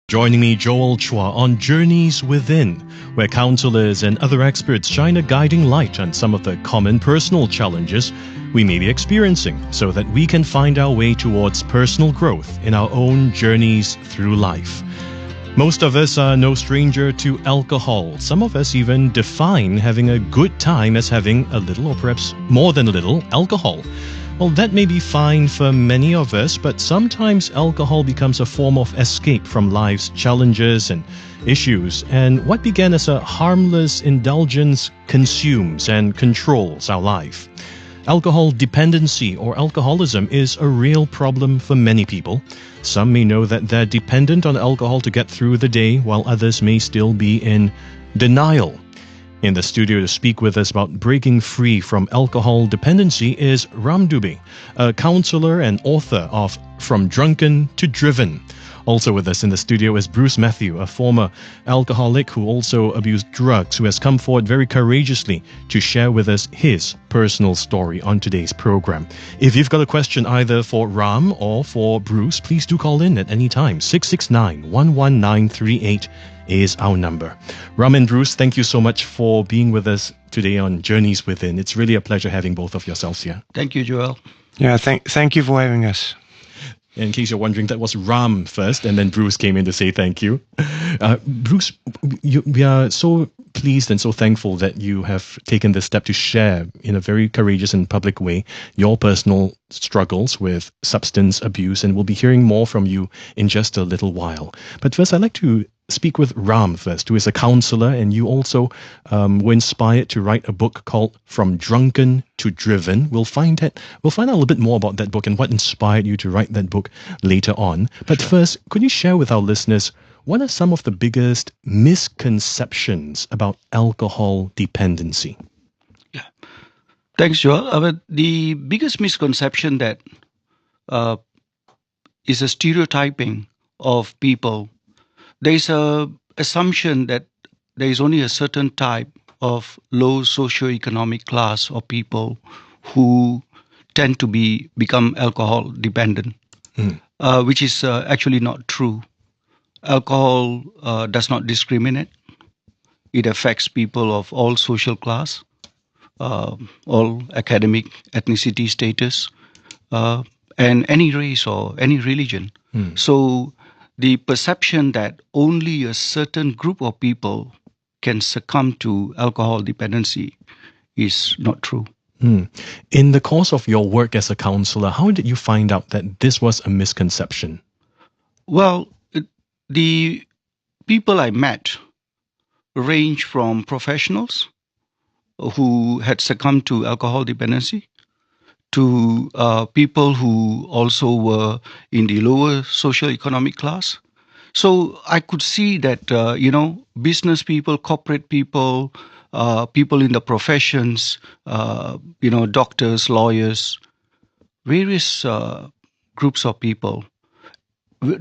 Joining me, Chua, on Journeys Within, where counselors and other experts shine a guiding light on some of the common personal challenges we may be experiencing so that we can find our way towards personal growth in our own journeys through life. Most of us are no stranger to alcohol. Some of us even define having a good time as having a little, or perhaps more than a little, alcohol. Well, that may be fine for many of us, but sometimes alcohol becomes a form of escape from life's challenges and issues, and what began as a harmless indulgence consumes and controls our life. Alcohol dependency or alcoholism is a real problem for many people. Some may know that they're dependent on alcohol to get through the day, while others may still be in denial. In the studio to speak with us about breaking free from alcohol dependency is Ram Dubey, a counselor and author of From Drunken to Driven. Also with us in the studio is Bruce Matthew, a former alcoholic who also abused drugs, who has come forward very courageously to share with us his personal story on today's program. If you've got a question either for Ram or for Bruce, please do call in at any time. 669-11938 is our number. Ram and Bruce, thank you so much for being with us today on Journeys Within. It's really a pleasure having both of yourselves here. Thank you, Joel. Yeah, thank you for having us. In case you're wondering, that was Ram first, and then Bruce came in to say thank you. Bruce, we are so pleased and so thankful that you have taken this step to share in a very courageous and public way your personal struggles with substance abuse, and we'll be hearing more from you in just a little while. But first, I'd like to speak with Ram first, who is a counselor, and you also were inspired to write a book called From Drunken to Driven. We'll find out a little bit more about that book and what inspired you to write that book later on. But first, could you share with our listeners what are some of the biggest misconceptions about alcohol dependency? Yeah, thanks, Joel. The biggest misconception that is a stereotyping of people. There's a assumption that there is only a certain type of low socioeconomic class of people who tend to become alcohol dependent, which is actually not true. Alcohol does not discriminate. It affects people of all social class, all academic, ethnicity, status, and any race or any religion. So the perception that only a certain group of people can succumb to alcohol dependency is not true. In the course of your work as a counselor, how did you find out that this was a misconception? Well, the people I met range from professionals who had succumbed to alcohol dependency to people who also were in the lower socioeconomic class. So I could see that, business people, corporate people, people in the professions, doctors, lawyers, various groups of people,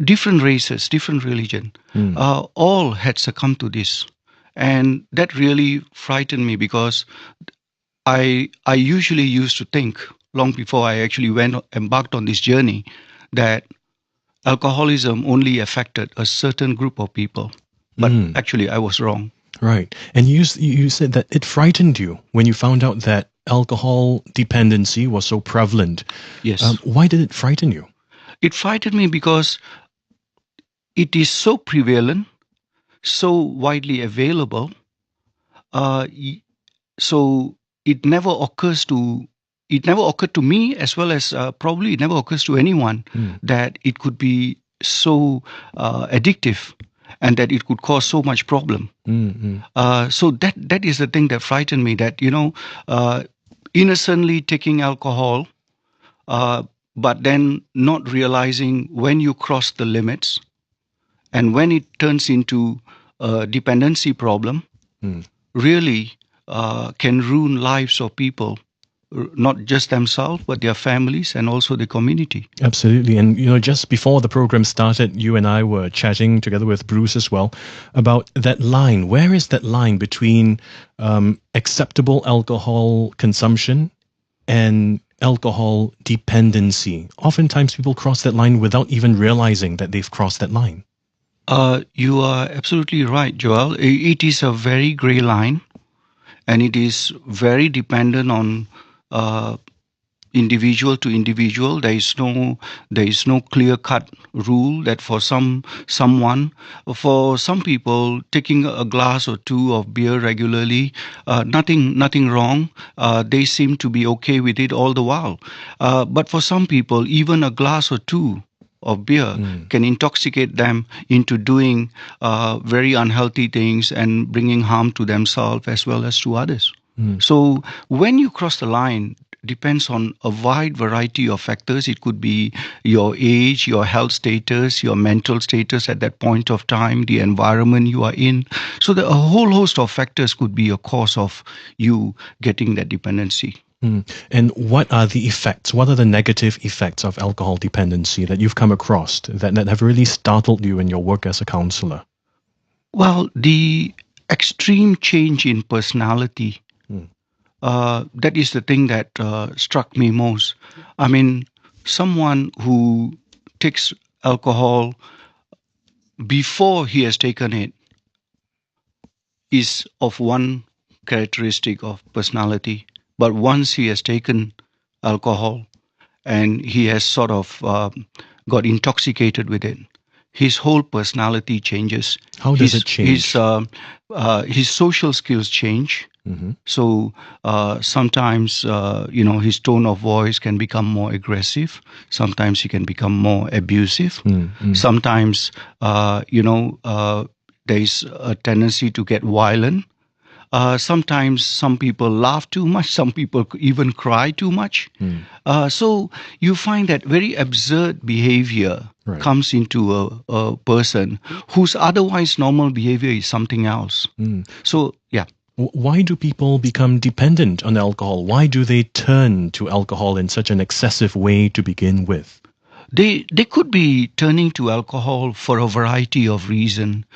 different races, different religion, all had succumbed to this. And that really frightened me because I usually used to think, long before I actually embarked on this journey, that alcoholism only affected a certain group of people. But actually, I was wrong. Right. And you said that it frightened you when you found out that alcohol dependency was so prevalent. Yes. Why did it frighten you? It frightened me because it is so prevalent, so widely available. So it never occurred to me, as well as probably it never occurs to anyone that it could be so addictive and that it could cause so much problem. So that is the thing that frightened me, that, innocently taking alcohol, but then not realizing when you cross the limits and when it turns into a dependency problem, really can ruin lives of people, not just themselves, but their families and also the community. Absolutely. And, just before the program started, you and I were chatting together with Bruce as well about that line. Where is that line between acceptable alcohol consumption and alcohol dependency? Oftentimes people cross that line without even realizing that they've crossed that line. You are absolutely right, Joel. It is a very gray line, and it is very dependent on uh, individual to individual. There is no clear cut rule that for some people taking a glass or two of beer regularly, nothing wrong. They seem to be okay with it all the while. But for some people, even a glass or two of beer can intoxicate them into doing very unhealthy things and bringing harm to themselves as well as to others. So when you cross the line, depends on a wide variety of factors. It could be your age, your health status, your mental status at that point of time, the environment you are in. So a whole host of factors could be a cause of you getting that dependency. And what are the effects? What are the negative effects of alcohol dependency that you've come across that have really startled you in your work as a counselor? Well, the extreme change in personality, that is the thing that struck me most. I mean, someone who takes alcohol before he has taken it is of one characteristic of personality, but once he has taken alcohol and he has sort of got intoxicated with it, his whole personality changes. How does it change? His social skills change. So sometimes, his tone of voice can become more aggressive. Sometimes he can become more abusive. Sometimes, there is a tendency to get violent. Sometimes some people laugh too much. Some people even cry too much. So you find that very absurd behavior comes into a person whose otherwise normal behavior is something else. So, yeah. Why do people become dependent on alcohol? Why do they turn to alcohol in such an excessive way to begin with? They could be turning to alcohol for a variety of reasons.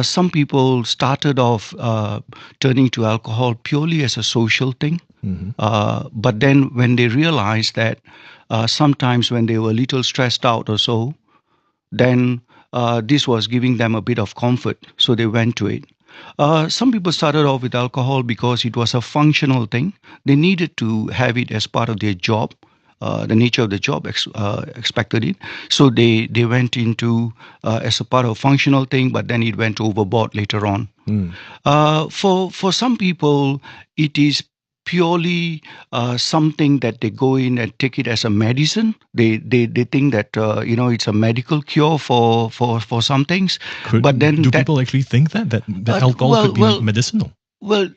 Some people started off turning to alcohol purely as a social thing. But then when they realized that sometimes when they were a little stressed out or so, then this was giving them a bit of comfort, so they went to it. Some people started off with alcohol because it was a functional thing. They needed to have it as part of their job. The nature of the job expected it. So they went into as a part of functional thing, but then it went overboard later on. For some people, it is purely something that they go in and take it as a medicine. They think that it's a medical cure for some things. But then people actually think that alcohol could be medicinal? Well,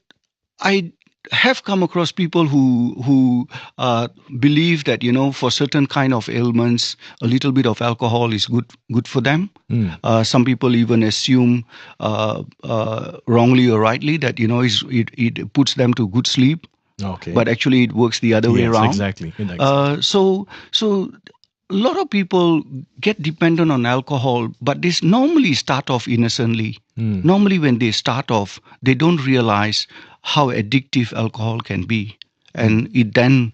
I have come across people who believe that for certain kind of ailments, a little bit of alcohol is good for them. Some people even assume wrongly or rightly that it puts them to good sleep. Okay. But actually, it works the other way around. Exactly. So a lot of people get dependent on alcohol, but this normally start off innocently. Normally, when they start off, they don't realize how addictive alcohol can be. And it then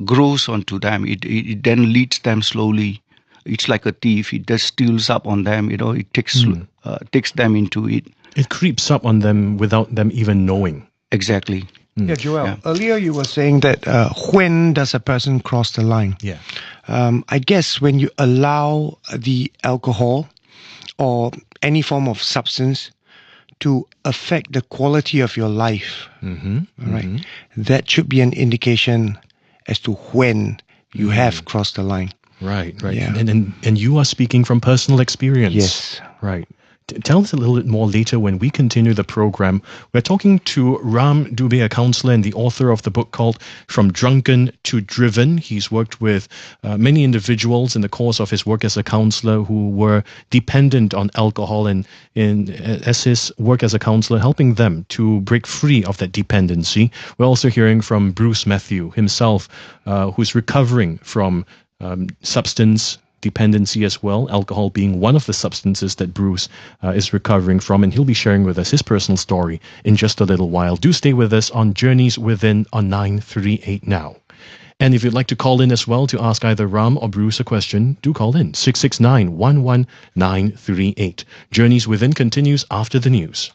grows onto them. It then leads them slowly. It's like a thief. It just steals up on them. It takes them into it. It creeps up on them without them even knowing. Exactly. Yeah, Joel, earlier you were saying that when does a person cross the line? Yeah. I guess when you allow the alcohol or any form of substance to affect the quality of your life, right? That should be an indication as to when you have crossed the line. Right. Yeah. And you are speaking from personal experience. Yes. Right. Tell us a little bit more later when we continue the program. We're talking to Ram Dubey, a counselor and the author of the book called From Drunken to Driven. He's worked with many individuals in the course of his work as a counselor who were dependent on alcohol, and as his work as a counselor, helping them to break free of that dependency. We're also hearing from Bruce Matthew himself, who's recovering from substance dependency as well, alcohol being one of the substances that Bruce is recovering from, and he'll be sharing with us his personal story in just a little while. Do stay with us on Journeys Within on 938 Now. And if you'd like to call in as well to ask either Ram or Bruce a question, do call in 669-11938. Journeys Within continues after the news.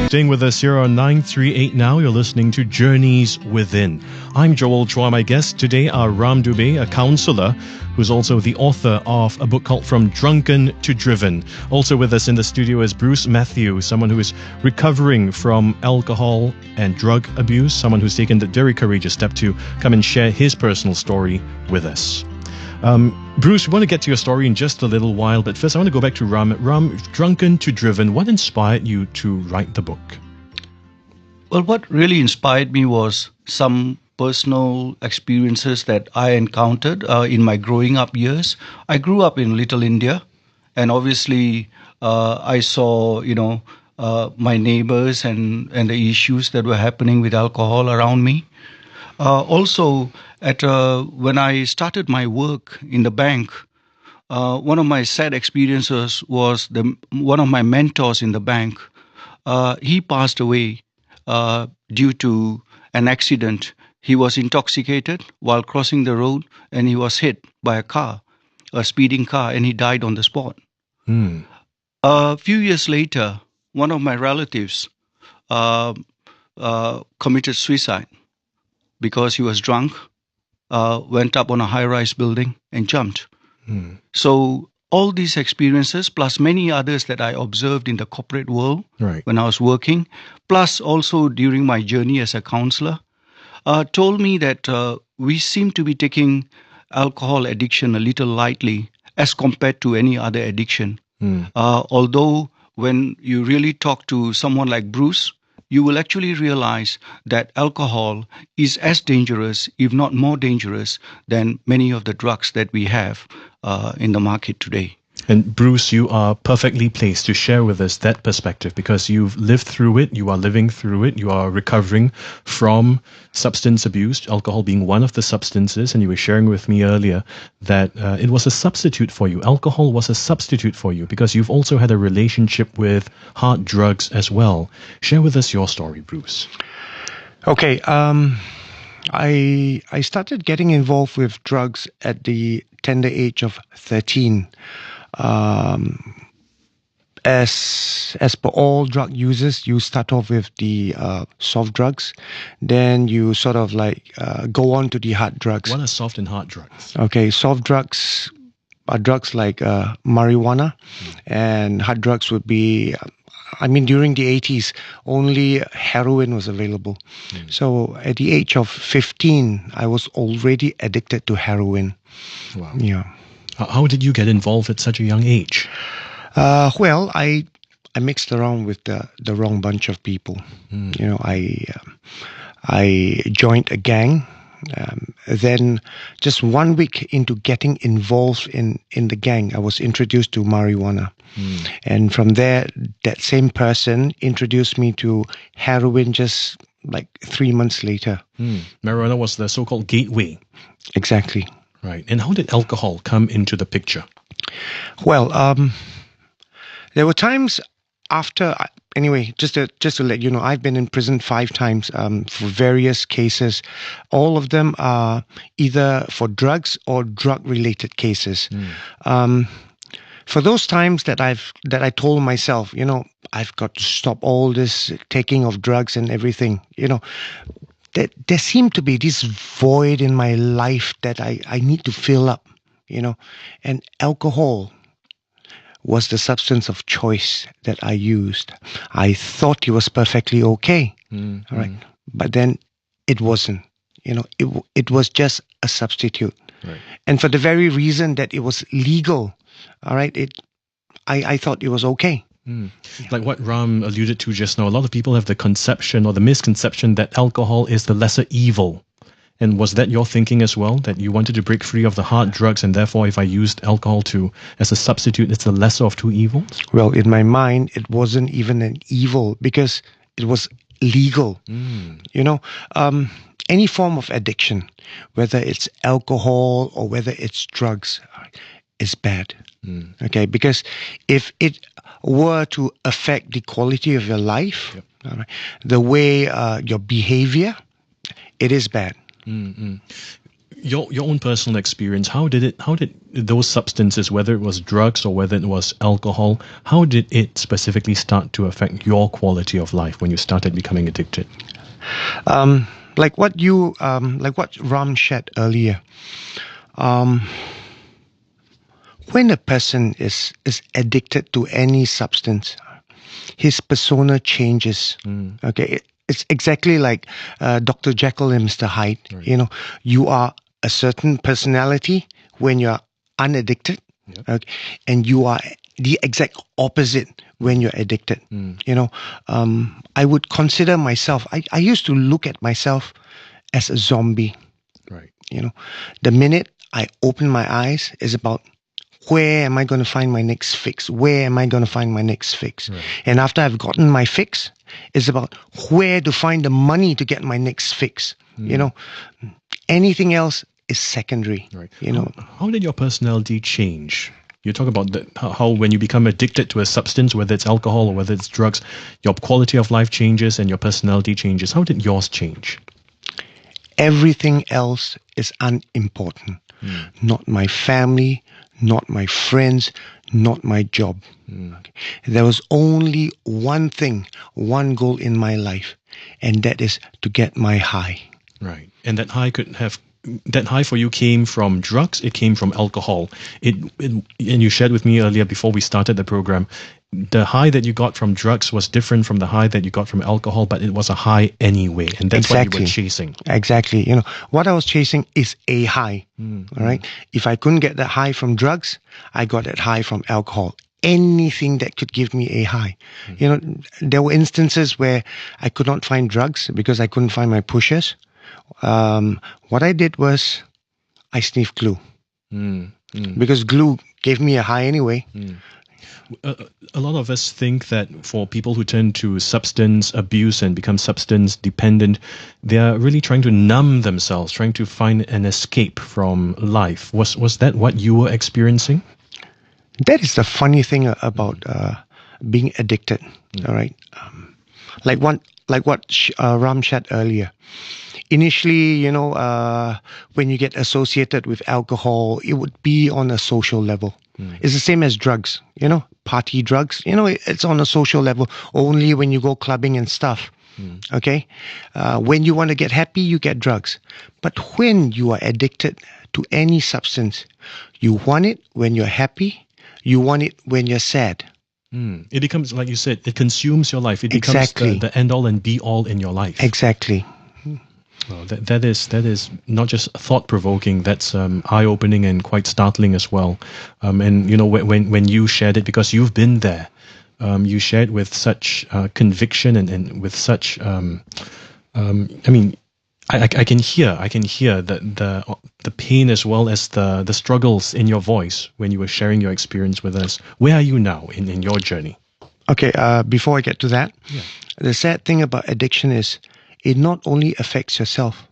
Staying with us here on 938 now, you're listening to Journeys Within. I'm Joel Chua. My guests today are Ram Dubey, a counselor who's also the author of a book called From Drunken to Driven. Also with us in the studio is Bruce Matthew, someone who is recovering from alcohol and drug abuse, someone who's taken the very courageous step to come and share his personal story with us. Bruce, we want to get to your story in just a little while, but first I want to go back to Ram. Ram, Drunken to Driven, what inspired you to write the book? Well, what really inspired me was some personal experiences that I encountered in my growing up years. I grew up in Little India, and obviously I saw, my neighbors and the issues that were happening with alcohol around me. Also, when I started my work in the bank, one of my sad experiences was one of my mentors in the bank. He passed away due to an accident. He was intoxicated while crossing the road, and he was hit by a speeding car, and he died on the spot. A few years later, one of my relatives committed suicide because he was drunk, went up on a high-rise building and jumped. So all these experiences, plus many others that I observed in the corporate world when I was working, plus also during my journey as a counselor, told me that we seem to be taking alcohol addiction a little lightly as compared to any other addiction. Although when you really talk to someone like Bruce, you will actually realize that alcohol is as dangerous, if not more dangerous, than many of the drugs that we have in the market today. And Bruce, you are perfectly placed to share with us that perspective because you've lived through it, you are living through it, you are recovering from substance abuse, alcohol being one of the substances, and you were sharing with me earlier that it was a substitute for you. Alcohol was a substitute for you because you've also had a relationship with hard drugs as well. Share with us your story, Bruce. Okay, I started getting involved with drugs at the tender age of 13. As per all drug users, you start off with the soft drugs, then you sort of go on to the hard drugs. What are soft and hard drugs? Okay, soft drugs are drugs like marijuana, and hard drugs would be, during the 80s, only heroin was available. So at the age of 15, I was already addicted to heroin. Wow. Yeah. How did you get involved at such a young age? Well, I mixed around with the wrong bunch of people. I joined a gang. Then just 1 week into getting involved in the gang, I was introduced to marijuana. And from there, that same person introduced me to heroin just like 3 months later. Marijuana was the so-called gateway. Exactly. Right. And how did alcohol come into the picture? Well, there were times after, anyway, just to let you know, I've been in prison 5 times for various cases. All of them are either for drugs or drug-related cases. For those times that I told myself, I've got to stop all this taking of drugs and everything, there seemed to be this void in my life that I need to fill up, and alcohol was the substance of choice that I used. I thought it was perfectly okay, all right, but then it wasn't. It was just a substitute, right. And for the very reason that it was legal, all right, I thought it was okay. Like what Ram alluded to just now, a lot of people have the conception or the misconception that alcohol is the lesser evil. And was that your thinking as well, that you wanted to break free of the hard drugs and therefore if I used alcohol as a substitute, it's the lesser of two evils? Well, in my mind, it wasn't even an evil because it was legal. Any form of addiction, whether it's alcohol or whether it's drugs, is bad. Okay, because if it were to affect the quality of your life, all right, the way your behavior, it is bad. Your own personal experience, how did those substances, whether it was drugs or whether it was alcohol, how did it specifically start to affect your quality of life when you started becoming addicted? Like what Ram shared earlier. When a person is addicted to any substance, his persona changes. Okay, it's exactly like Dr. Jekyll and Mr. Hyde. Right. You know, you are a certain personality when you're unaddicted, okay, and you are the exact opposite when you're addicted. You know, I would consider myself. I used to look at myself as a zombie. Right. You know, the minute I open my eyes is about, where am I going to find my next fix? Where am I going to find my next fix? Right. And after I've gotten my fix, it's about where to find the money to get my next fix. You know, anything else is secondary. Right. You know, how did your personality change? You talk about how when you become addicted to a substance, whether it's alcohol or whether it's drugs, your quality of life changes and your personality changes. How did yours change? everything else is unimportant. Not my family, not my friends, not my job. Okay. There was only one thing, one goal in my life, and that is to get my high. Right. And that high for you came from drugs, it came from alcohol. And you shared with me earlier before we started the program, the high that you got from drugs was different from the high that you got from alcohol, but it was a high anyway, and that's what you were chasing. Exactly. You know, what I was chasing is a high. All right. If I couldn't get that high from drugs, I got that high from alcohol. Anything that could give me a high. You know, there were instances where I could not find drugs because I couldn't find my pushers. What I did was I sniffed glue because glue gave me a high anyway. A lot of us think that for people who turn to substance abuse and become substance dependent, they are really trying to numb themselves, trying to find an escape from life. Was that what you were experiencing? That is the funny thing about being addicted. All right, like what Ram shared earlier. Initially, you know, when you get associated with alcohol, it would be on a social level. It's the same as drugs, you know, party drugs. You know, it's on a social level only when you go clubbing and stuff. Okay, when you want to get happy, you get drugs. But when you are addicted to any substance, you want it when you're happy. You want it when you're sad. It becomes, like you said, it consumes your life. It becomes Exactly. the end all and be all in your life. Exactly. Well, that is not just thought-provoking, that's eye-opening and quite startling as well. And, you know, when you shared it, because you've been there, you shared with such conviction and with such, I mean, I can hear the pain as well as the struggles in your voice when you were sharing your experience with us. Where are you now in your journey? Okay, before I get to that, the sad thing about addiction is it not only affects yourself,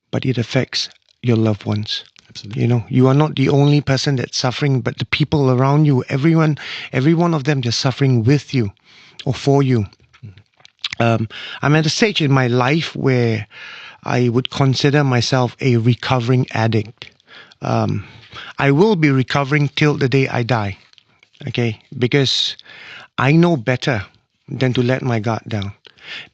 but it affects your loved ones. Absolutely. You know, you are not the only person that's suffering, but the people around you, every one of them, they're suffering with you or for you. I'm at a stage in my life where I would consider myself a recovering addict. I will be recovering till the day I die, okay? Because I know better than to let my guard down.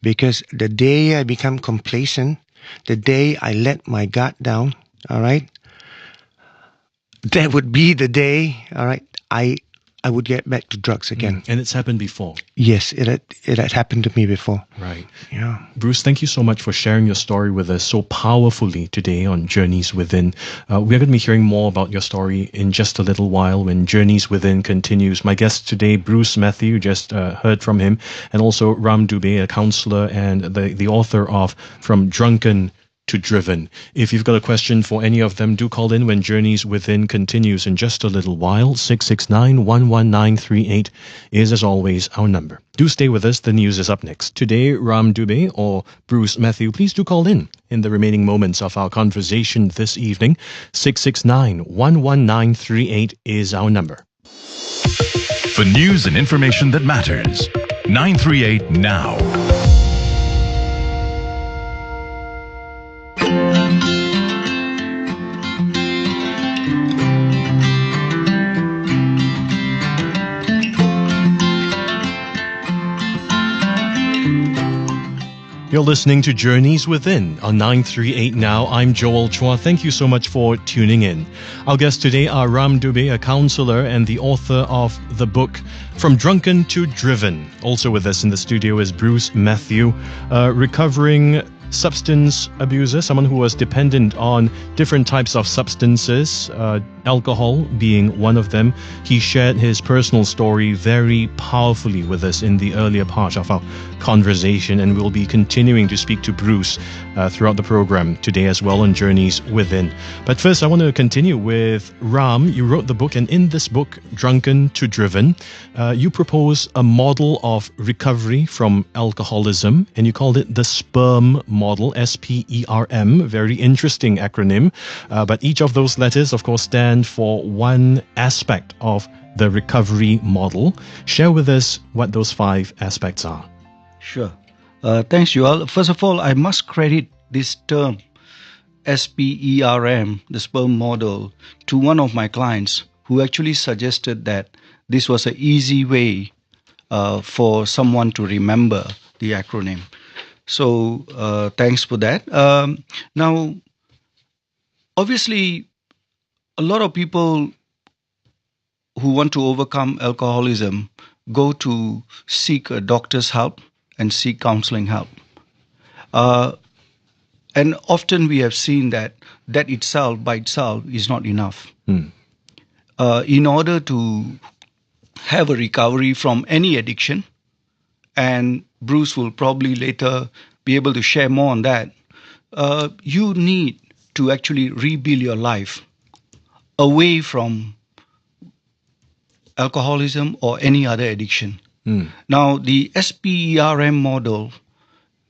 Because the day I become complacent, the day I let my guard down, all right, that would be the day, all right, I would get back to drugs again. And it's happened before. Yes, it had happened to me before. Right. Yeah. Bruce, thank you so much for sharing your story with us so powerfully today on Journeys Within. We're going to be hearing more about your story in just a little while when Journeys Within continues. My guest today, Bruce Matthew, just heard from him, and also Ram Dubey, a counselor and the author of From Drunken to Driven. If you've got a question for any of them, do call in when Journeys Within continues in just a little while. 669-11938 is, as always, our number. Do stay with us. The news is up next. Today, Ram Dubey or Bruce Matthew, please do call in the remaining moments of our conversation this evening. 669-11938 is our number. For news and information that matters, 938 Now. You're listening to Journeys Within on 938 Now. I'm Joel Chua. Thank you so much for tuning in. Our guests today are Ram Dubey, a counselor and the author of the book From Drunken to Driven. Also with us in the studio is Bruce Matthew, recovering substance abuser, someone who was dependent on different types of substances, alcohol being one of them. He shared his personal story very powerfully with us in the earlier part of our conversation, and we'll be continuing to speak to Bruce throughout the program today as well on Journeys Within. But first, I want to continue with Ram. You wrote the book, and in this book, Drunken to Driven, you propose a model of recovery from alcoholism, and you called it the SPERM model, SPERM, very interesting acronym. But each of those letters, of course, stand for one aspect of the recovery model. Share with us what those 5 aspects are. Sure. Thanks, Joel. First of all, I must credit this term, SPERM, the SPERM model, to one of my clients who actually suggested that this was an easy way for someone to remember the acronym. So thanks for that. Now, obviously, a lot of people who want to overcome alcoholism go to seek a doctor's help and seek counseling help. And often we have seen that itself, by itself, is not enough. In order to have a recovery from any addiction, and Bruce will probably later be able to share more on that, you need to actually rebuild your life away from alcoholism or any other addiction. Now, the SPERM model,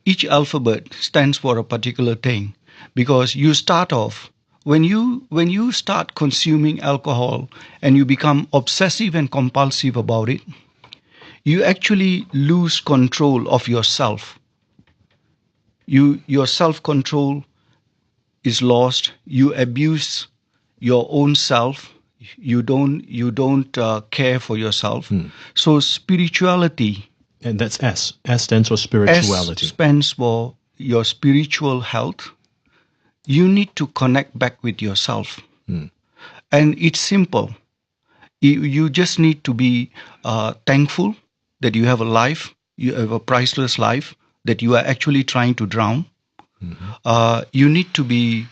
each alphabet stands for a particular thing, because you start off, when you start consuming alcohol and you become obsessive and compulsive about it, you actually lose control of yourself. Your self-control is lost. You abuse your own self. You don't care for yourself. So spirituality, And that's S. S stands for spirituality. S stands for your spiritual health. You need to connect back with yourself. And it's simple. You just need to be thankful that you have a life, you have a priceless life that you are actually trying to drown. You need to be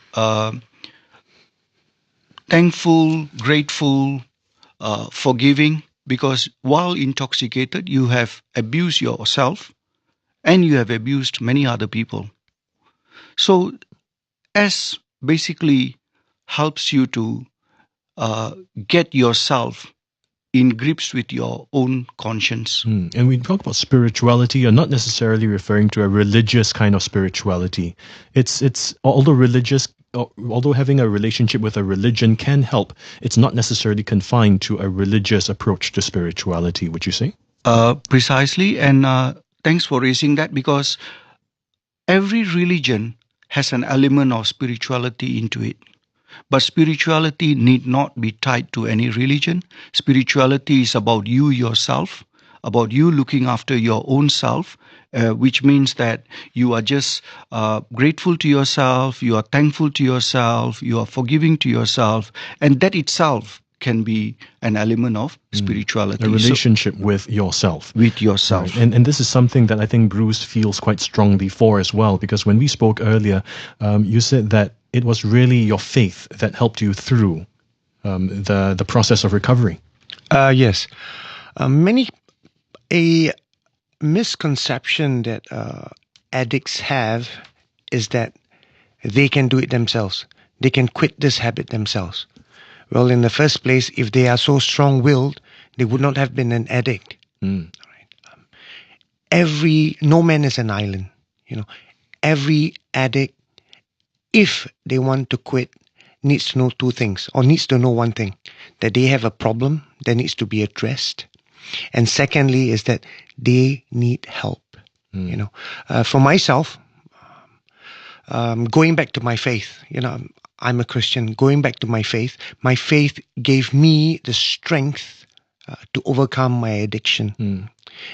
thankful, grateful, forgiving, because while intoxicated, you have abused yourself and you have abused many other people. So S basically helps you to get yourself in grips with your own conscience. And when we talk about spirituality, you're not necessarily referring to a religious kind of spirituality. It's although having a relationship with a religion can help, it's not necessarily confined to a religious approach to spirituality, would you say? Precisely, and thanks for raising that, because every religion has an element of spirituality into it. But spirituality need not be tied to any religion. Spirituality is about you yourself, about you looking after your own self, which means that you are just grateful to yourself, you are thankful to yourself, you are forgiving to yourself, and that itself can be an element of spirituality. A relationship with yourself. With yourself. Right. And this is something that I think Bruce feels quite strongly for as well, because when we spoke earlier, you said that it was really your faith that helped you through the process of recovery. Yes. A misconception that addicts have is that they can do it themselves. They can quit this habit themselves. Well, in the first place, if they are so strong-willed, they would not have been an addict. Right? No man is an island. Every addict, if they want to quit, needs to know 2 things, or needs to know one thing, that they have a problem that needs to be addressed. And secondly is that they need help. For myself, going back to my faith, I'm a Christian. Going back to my faith gave me the strength to overcome my addiction.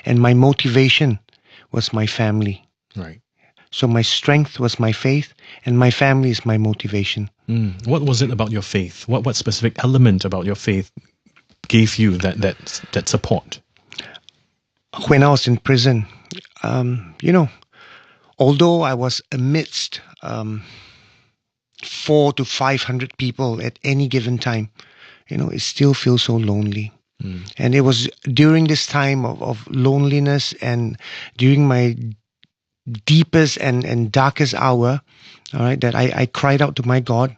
And my motivation was my family. Right. So my strength was my faith, and my family is my motivation. What was it about your faith? What specific element about your faith gave you that support? When I was in prison, although I was amidst 400 to 500 people at any given time, it still feels so lonely. And it was during this time of loneliness and during my deepest and darkest hour, all right, that I cried out to my God,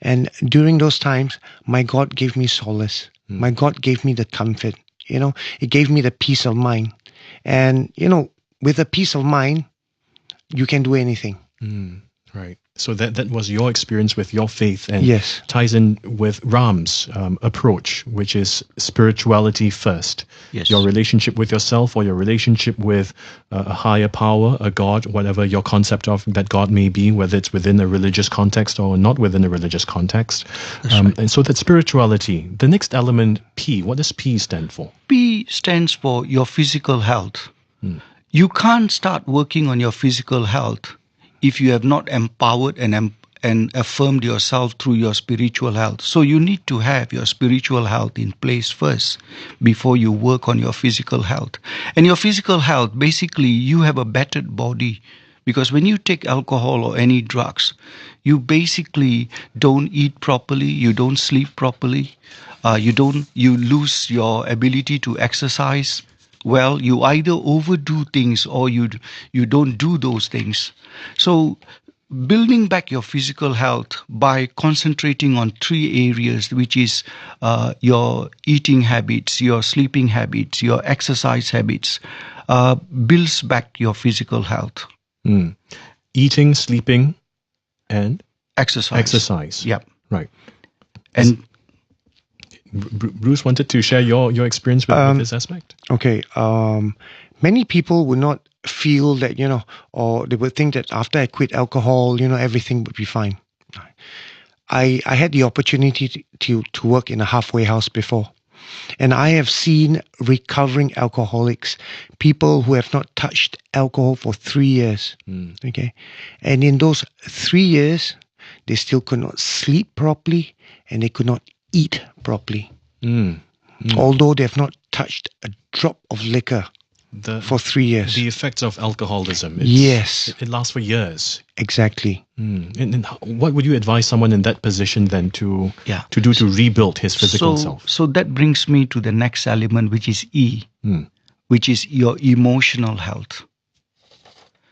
and during those times, my God gave me solace. My God gave me the comfort, it gave me the peace of mind. And, with a peace of mind, you can do anything. Right. So that was your experience with your faith, and Yes. ties in with Ram's approach, which is spirituality first. Yes. Your relationship with yourself, or your relationship with a higher power, a God, whatever your concept of that God may be, whether it's within a religious context or not within a religious context. Right. And so that spirituality. The next element, P. What does P stand for? P stands for your physical health. You can't start working on your physical health if you have not empowered and affirmed yourself through your spiritual health. So you need to have your spiritual health in place first before you work on your physical health. And your physical health, basically, you have a battered body. Because when you take alcohol or any drugs, you basically don't eat properly, you don't sleep properly, you lose your ability to exercise. Well, you either overdo things or you don't do those things. So building back your physical health by concentrating on 3 areas, which is your eating habits, your sleeping habits, your exercise habits, builds back your physical health. Eating, sleeping, and Exercise. Yeah. Right. And Bruce wanted to share your experience with this aspect. Okay. Many people would not feel that, or they would think that after I quit alcohol, everything would be fine. I had the opportunity to work in a halfway house before. And I have seen recovering alcoholics, people who have not touched alcohol for 3 years. Okay. And in those 3 years, they still could not sleep properly and they could not eat properly. Although they have not touched a drop of liquor for 3 years. The effects of alcoholism. Yes. It lasts for years. Exactly. And what would you advise someone in that position then to do to rebuild his physical self? So that brings me to the next element, which is E, which is your emotional health.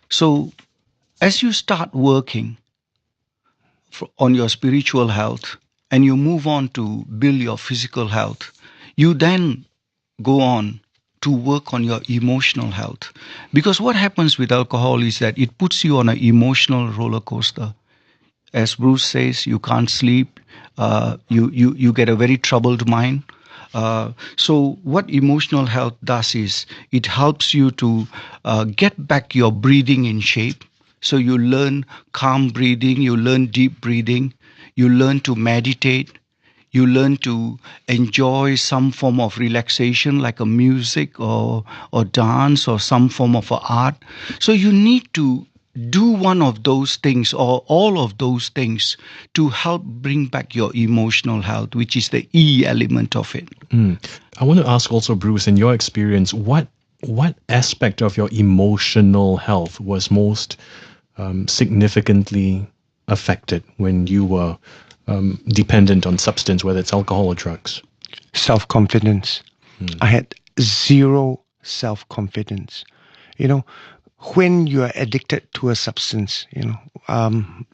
So as you start working on your spiritual health and you move on to build your physical health, you then go on to work on your emotional health. Because what happens with alcohol is that it puts you on an emotional roller coaster. As Bruce says, you can't sleep, you get a very troubled mind. So what emotional health does is it helps you to get back your breathing in shape. So you learn calm breathing, you learn deep breathing, you learn to meditate, you learn to enjoy some form of relaxation like a music or dance or some form of art. So you need to do one of those things or all of those things to help bring back your emotional health, which is the E element of it. I want to ask also, Bruce, in your experience, what aspect of your emotional health was most significantly affected when you were dependent on substance, whether it's alcohol or drugs? Self-confidence. I had zero self-confidence. When you are addicted to a substance,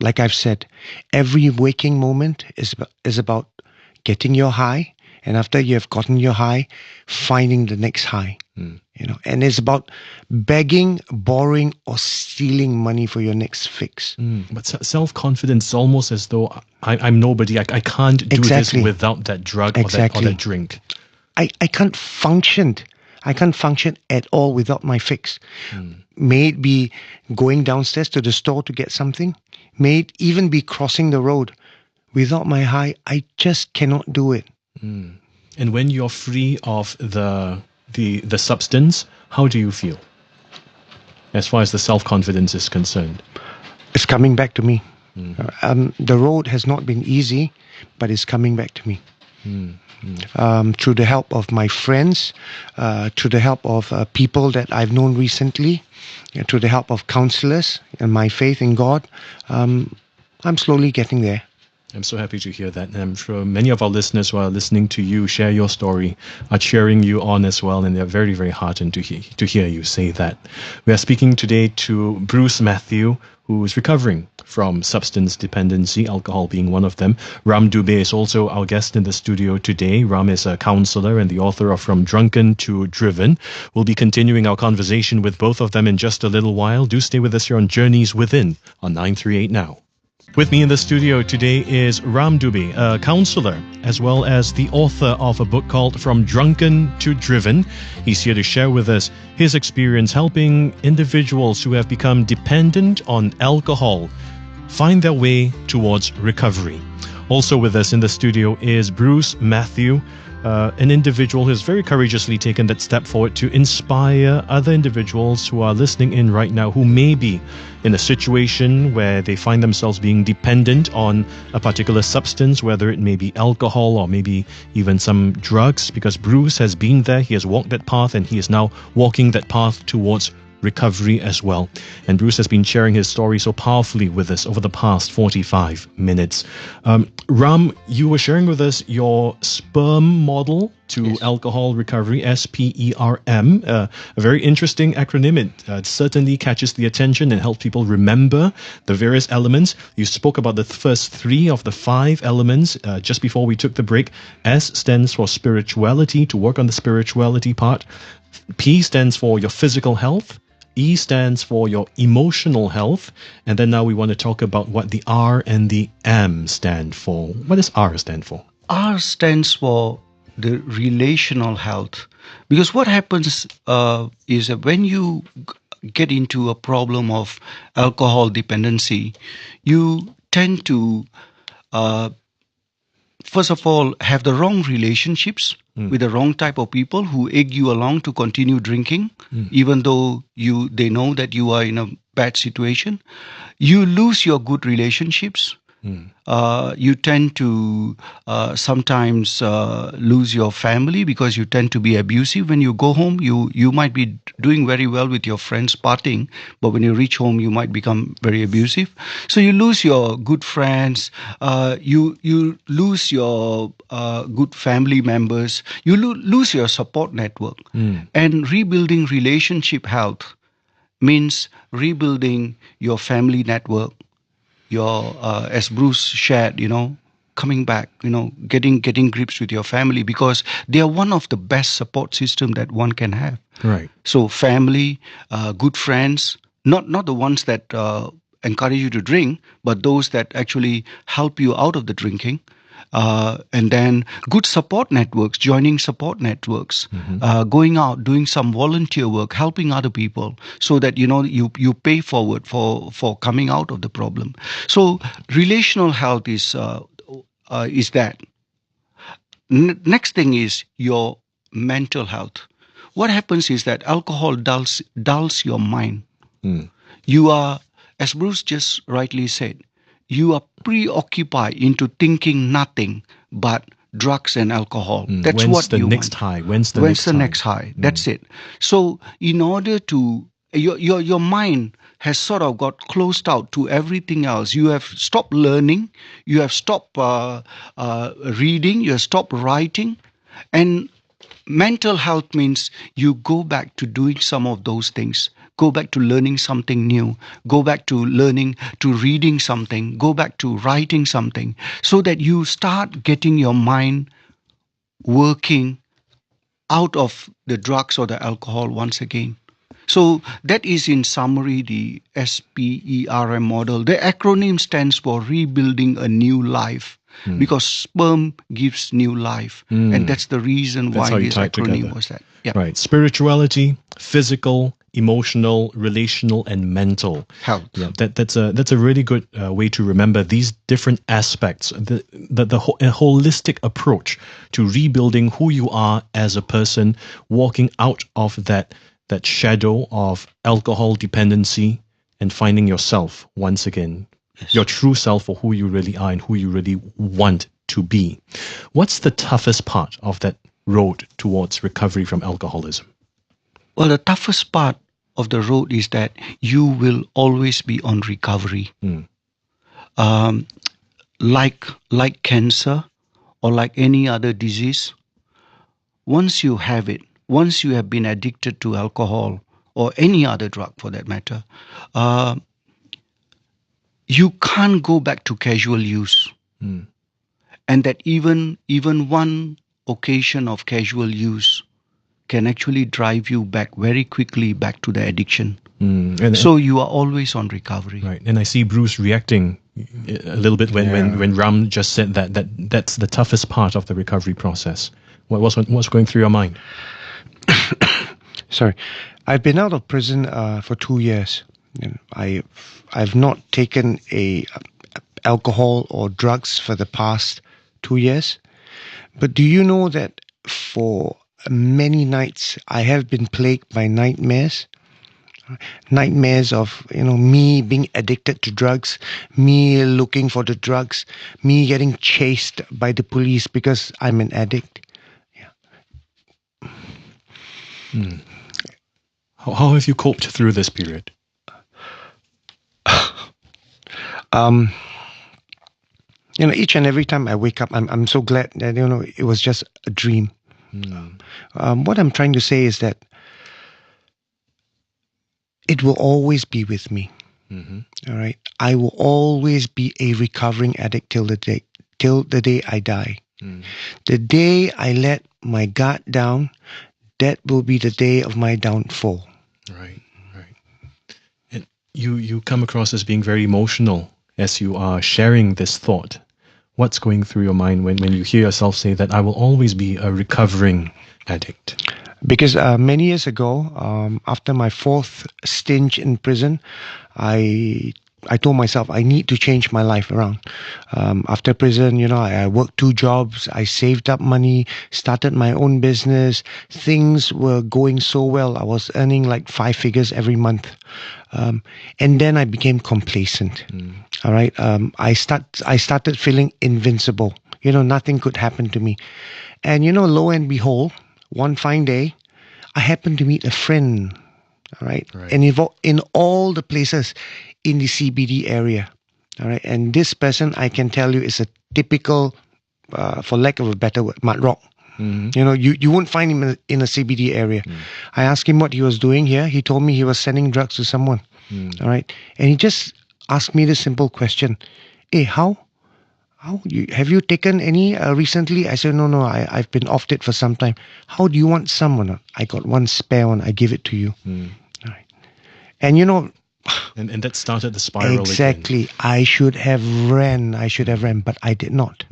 like I've said, every waking moment is about getting your high, and after you have gotten your high, finding the next high. And it's about begging, borrowing, or stealing money for your next fix. But self-confidence is almost as though I'm nobody. I can't do this without that drug or that drink. I can't function. I can't function at all without my fix. May it be going downstairs to the store to get something. May it even be crossing the road. Without my high, I just cannot do it. And when you're free of the substance, how do you feel? as far as the self-confidence is concerned? It's coming back to me. The road has not been easy, but it's coming back to me. Through the help of my friends, through the help of people that I've known recently, through the help of counselors and my faith in God, I'm slowly getting there. I'm so happy to hear that. And I'm sure many of our listeners who are listening to you share your story are cheering you on as well, and they're very, very heartened to hear you say that. We are speaking today to Bruce Matthew, who is recovering from substance dependency, alcohol being one of them. Ram Dubey is also our guest in the studio today. Ram is a counselor and the author of From Drunken to Driven. We'll be continuing our conversation with both of them in just a little while. Do stay with us here on Journeys Within on 938 Now. With me in the studio today is Ram Dubey, a counselor, as well as the author of a book called From Drunken to Driven. He's here to share with us his experience helping individuals who have become dependent on alcohol find their way towards recovery. Also with us in the studio is Bruce Matthew, an individual who has very courageously taken that step forward to inspire other individuals who are listening in right now who may be in a situation where they find themselves being dependent on a particular substance, whether it may be alcohol or maybe even some drugs, because Bruce has been there, he has walked that path, and he is now walking that path towards recovery as well. And Bruce has been sharing his story so powerfully with us over the past 45 minutes. Ram, you were sharing with us your SPERM model to alcohol recovery, SPERM, a very interesting acronym. It certainly catches the attention and helps people remember the various elements. You spoke about the first 3 of the 5 elements just before we took the break. S stands for spirituality, to work on the spirituality part. P stands for your physical health. E stands for your emotional health. And then now we want to talk about what the R and the M stand for. What does R stand for? R stands for the relational health. Because what happens is that when you get into a problem of alcohol dependency, you tend to, first of all, have the wrong relationships with the wrong type of people who egg you along to continue drinking, even though they know that you are in a bad situation. You lose your good relationships. You tend to sometimes lose your family because you tend to be abusive. When you go home, you might be doing very well with your friends partying, but when you reach home, you might become very abusive. So you lose your good friends, you lose your good family members, you lose your support network. And rebuilding relationship health means rebuilding your family network, your as Bruce shared, coming back, getting grips with your family, because they are one of the best support system that one can have. Right. So family, good friends, not the ones that encourage you to drink, but those that actually help you out of the drinking. And then good support networks, joining support networks, going out, doing some volunteer work, helping other people, so that you pay forward for coming out of the problem. So relational health is that. Next thing is your mental health. What happens is that alcohol dulls your mind. You are, as Bruce just rightly said, you are preoccupied into thinking nothing but drugs and alcohol. That's When's what the you next want. high? When's the next high? That's it. So in order to, your mind has sort of got closed out to everything else. You have stopped learning. You have stopped reading. You have stopped writing. And mental health means you go back to doing some of those things. Go back to learning something new. Go back to reading something. Go back to writing something, so that you start getting your mind working out of the drugs or the alcohol once again. So that is in summary the SPERM model. The acronym stands for rebuilding a new life. Because sperm gives new life. And that's the reason why this acronym was that. Yeah. Right. Spirituality, physical, emotional, relational, and mental health. Yeah, that's a really good way to remember these different aspects. A holistic approach to rebuilding who you are as a person, walking out of that that shadow of alcohol dependency and finding yourself once again, your true self for who you really are and who you really want to be. What's the toughest part of that road towards recovery from alcoholism? Well, the toughest part of the road is that you will always be on recovery. Like cancer or like any other disease, once you have it, once you have been addicted to alcohol or any other drug for that matter, you can't go back to casual use. And that even one occasion of casual use can actually drive you back very quickly back to the addiction. So you are always on recovery. Right. And I see Bruce reacting a little bit when Ram just said that's the toughest part of the recovery process. What's going through your mind? Sorry. I've been out of prison for 2 years. I've not taken alcohol or drugs for the past 2 years. But do you know that for many nights I have been plagued by nightmares? Nightmares of me being addicted to drugs, me looking for the drugs, me getting chased by the police because I'm an addict. How have you coped through this period? Each and every time I wake up, I'm so glad that it was just a dream. What I'm trying to say is that it will always be with me. All right, I will always be a recovering addict till the day I die. The day I let my guard down, that will be the day of my downfall. Right. And you come across as being very emotional as you are sharing this thought. What's going through your mind when you hear yourself say that I will always be a recovering addict? Because many years ago, after my 4th stint in prison, I told myself I need to change my life around. After prison, I worked 2 jobs, I saved up money, started my own business. Things were going so well. I was earning like 5 figures every month. And then I became complacent. All right. I started feeling invincible. Nothing could happen to me. And lo and behold, one fine day, I happened to meet a friend. All right. And in all the places in the CBD area. All right. And this person, I can tell you, is a typical, for lack of a better word, mud rock. You won't find him in a CBD area. I asked him what he was doing here. He told me he was sending drugs to someone. All right. And he just asked me this simple question. Hey, how have you taken any recently? I said, no, I've been off it for some time. How do you want someone? I got one spare one. I give it to you. All right. And and that started the spiral exactly. again. I should have ran, but I did not.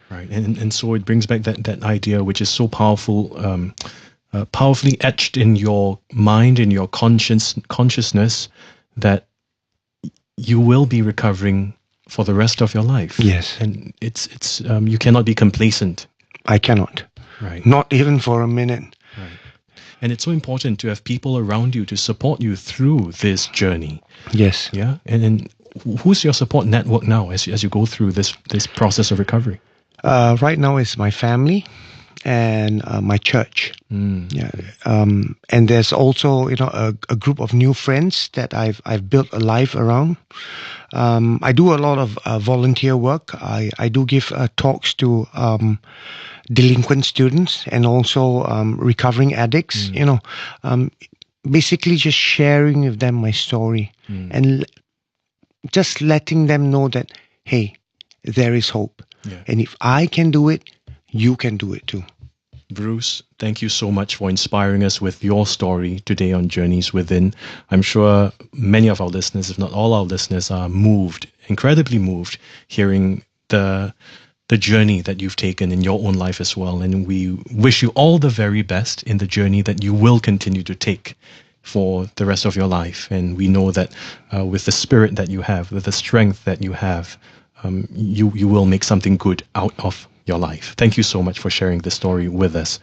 Right. And so it brings back that idea, which is so powerful, powerfully etched in your mind, in your consciousness, that you will be recovering for the rest of your life. Yes. And it's you cannot be complacent. I cannot. Right. Not even for a minute. Right. And it's so important to have people around you to support you through this journey. Yes. Yeah. And who's your support network now as you go through this process of recovery? Right now it's my family and my church. Yeah. And there's also a group of new friends that I've built a life around. I do a lot of volunteer work. I do give talks to delinquent students and also recovering addicts. Basically just sharing with them my story and just letting them know that, hey, there is hope. Yeah. And if I can do it, you can do it too. Bruce, thank you so much for inspiring us with your story today on Journeys Within. I'm sure many of our listeners, if not all our listeners, are moved, incredibly moved, hearing the journey that you've taken in your own life as well. And we wish you all the very best in the journey that you will continue to take for the rest of your life. And we know that with the spirit that you have, with the strength that you have, you will make something good out of your life. Thank you so much for sharing this story with us.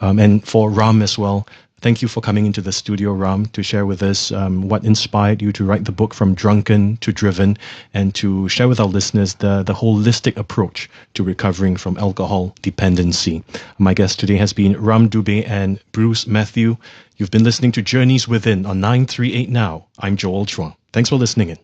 And for Ram as well, Thank you for coming into the studio, Ram, to share with us what inspired you to write the book From Drunken to Driven, and to share with our listeners the holistic approach to recovering from alcohol dependency. My guest today has been Ram Dubey and Bruce Matthew. You've been listening to Journeys Within on 938 Now. I'm Joel Chua. Thanks for listening in.